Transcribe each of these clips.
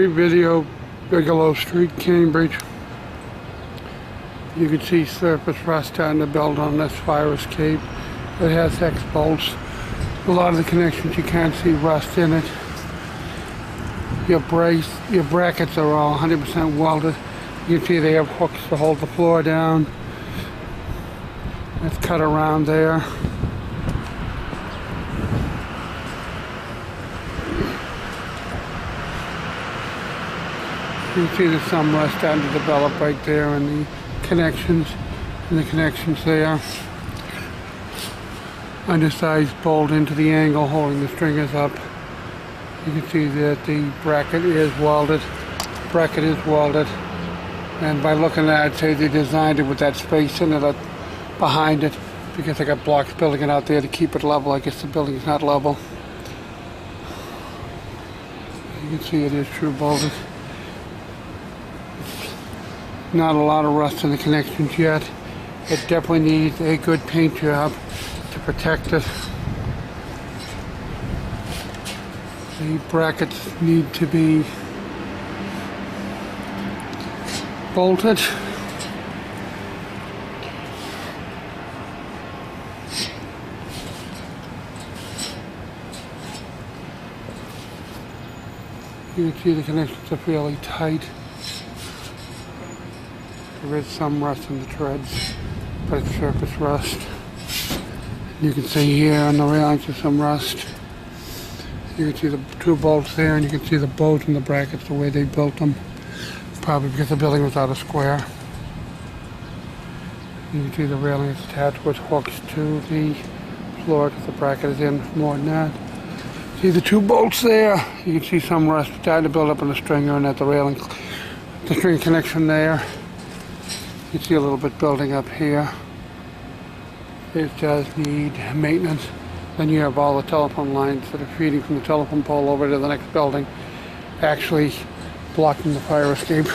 Street video, Bigelow Street, Cambridge. You can see surface rust starting to build on this fire escape. It has X bolts. A lot of the connections you can't see rust in it. Your brackets are all 100% welded. You can see they have hooks to hold the floor down. It's cut around there. You can see there's some rust starting to develop right there in the connections there. Undersized bolt into the angle holding the stringers up. You can see that the bracket is welded. And by looking at it, I'd say they designed it with that space in it behind it, because they got blocks building it out there to keep it level. I guess the building is not level. You can see it is true bolted. Not a lot of rust in the connections yet. It definitely needs a good paint job to protect it. The brackets need to be bolted. You can see the connections are fairly tight. There is some rust in the treads, but it's surface rust. You can see here on the railings there's some rust. You can see the two bolts there, and you can see the bolts and the brackets the way they built them. Probably because the building was out of square. You can see the railing is attached with hooks to the floor because the bracket is in more than that. See the two bolts there? You can see some rust starting to build up in the stringer and at the railing, the string connection there. You can see a little bit building up here. It does need maintenance. Then you have all the telephone lines that are feeding from the telephone pole over to the next building, actually blocking the fire escape.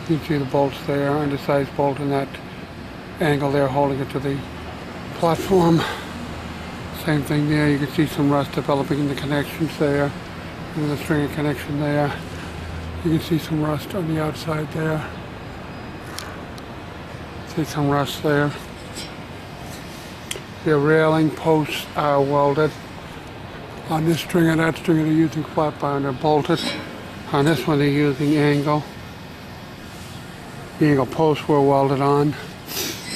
You can see the bolts there, undersized bolt in that angle there holding it to the platform. Same thing there, you can see some rust developing in the connections there, and the stringer connection there. You can see some rust on the outside there. See some rust there. The railing posts are welded. On this stringer, that stringer they're using flat bar and they're bolted. On this one they're using angle. The angle posts were welded on.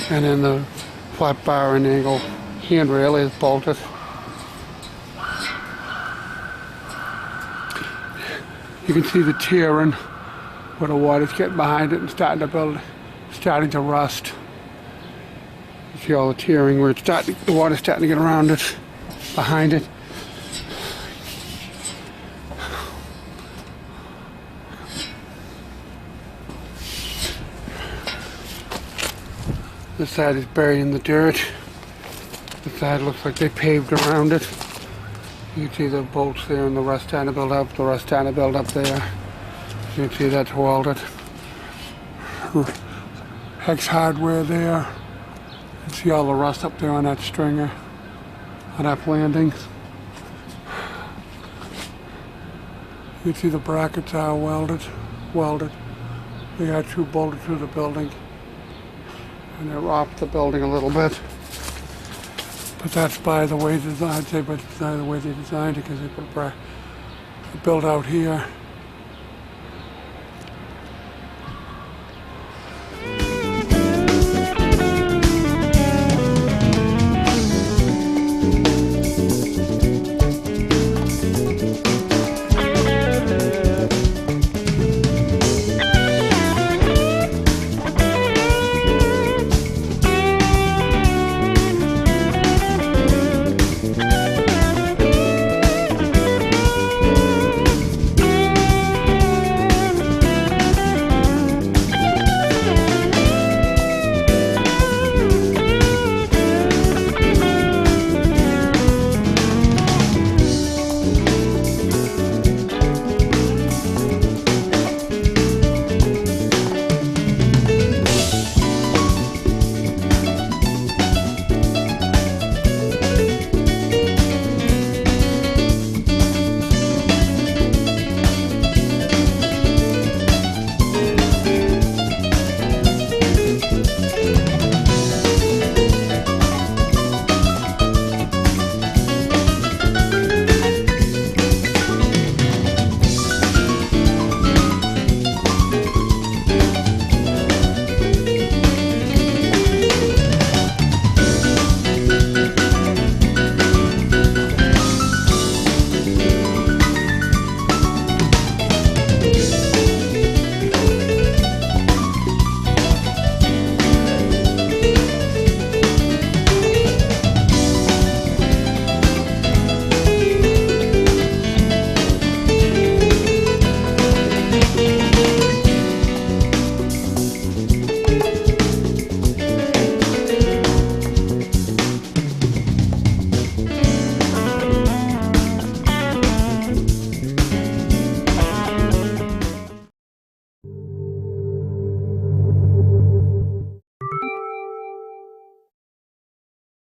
And then the flat bar and angle handrail is bolted. You can see the tearing where the water's getting behind it and starting to rust. You see all the tearing where the water's starting to get around it, behind it. This side is buried in the dirt. This side looks like they paved around it. You can see the bolts there and the rust starting to build up, there. You can see that's welded. Hex hardware there. You can see all the rust up there on that stringer, on that landing. You can see the brackets are welded. They are true bolted through the building. And they're off the building a little bit. But that's I'd say by the way they designed it, because they put a build out here.